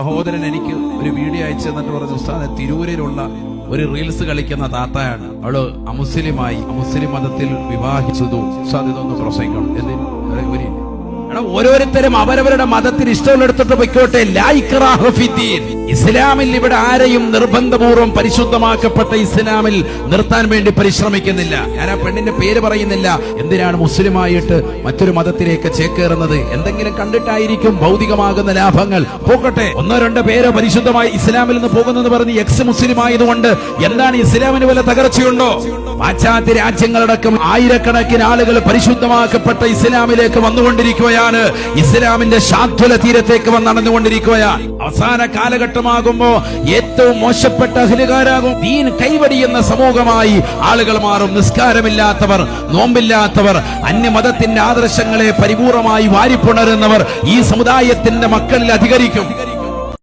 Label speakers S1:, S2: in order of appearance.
S1: സഹോദരൻ എനിക്ക് ഒരു വീഡിയോ അയച്ചു തന്നിട്ട് പറഞ്ഞു, ഉസ്താദ് തിരൂരിലുള്ള ഒരു റീൽസ് കളിക്കുന്ന താത്തയാണ്, അവള് അമുസ്ലിമായി, മുസ്ലിം മതത്തിൽ വിവാഹിച്ചതു. ഉസ്താദ് ഇതൊന്ന് പ്രസംഗിക്കണം. എന്തിന്? ഓരോരുത്തരും അവരവരുടെ മതത്തിൽ ഇഷ്ടമുള്ളെടുത്തിട്ട് പൊയ്ക്കോട്ടെ. ലാ ഇക്റാഹ ഫിദ്ദീൻ. ഇസ്ലാമിൽ ഇവിടെ ആരെയും നിർബന്ധപൂർവ്വം പരിശുദ്ധമാക്കപ്പെട്ട ഇസ്ലാമിൽ നിർത്താൻ വേണ്ടി പരിശ്രമിക്കുന്നില്ല. ഞാൻ ആ പെണ്ണിന്റെ പേര് പറയുന്നില്ല. എന്തിനാണ് മുസ്ലിമായിട്ട് മറ്റൊരു മതത്തിലേക്ക് ചേക്കേറുന്നത്? എന്തെങ്കിലും കണ്ടിട്ടായിരിക്കും ഭൗതികമാകുന്ന ലാഭങ്ങൾ. പോകട്ടെ, ഒന്നോ രണ്ടോ പേരോ പരിശുദ്ധമായി ഇസ്ലാമിൽ നിന്ന് പോകുന്നെന്ന് പറഞ്ഞ് എക്സ് മുസ്ലിം ആയതുകൊണ്ട് എന്താണ് ഇസ്ലാമിന് വല്ല തകർച്ചയുണ്ടോ? പാശ്ചാത്യ രാജ്യങ്ങളടക്കം ആയിരക്കണക്കിന് ആളുകൾ പരിശുദ്ധമാക്കപ്പെട്ട ഇസ്ലാമിലേക്ക് വന്നുകൊണ്ടിരിക്കുകയാണ്. ഇസ്ലാമിന്റെ ശാദ്വല തീരത്തേക്ക് നടന്നുകൊണ്ടിരിക്കുകയാണ്. അവസാന കാലഘട്ടമാകുമ്പോ ഏറ്റവും മോശപ്പെട്ട അഹ്ലുകാരാകും. ദീൻ കൈവടിയുന്ന സമൂഹമായി ആളുകൾ മാറും. നിസ്കാരമില്ലാത്തവർ, നോമ്പില്ലാത്തവർ, അന്യമതത്തിന്റെ ആദർശങ്ങളെ പരിപൂർണമായി വാരിപ്പുണരുന്നവർ ഈ സമുദായത്തിന്റെ മക്കളിൽ അധികരിക്കും.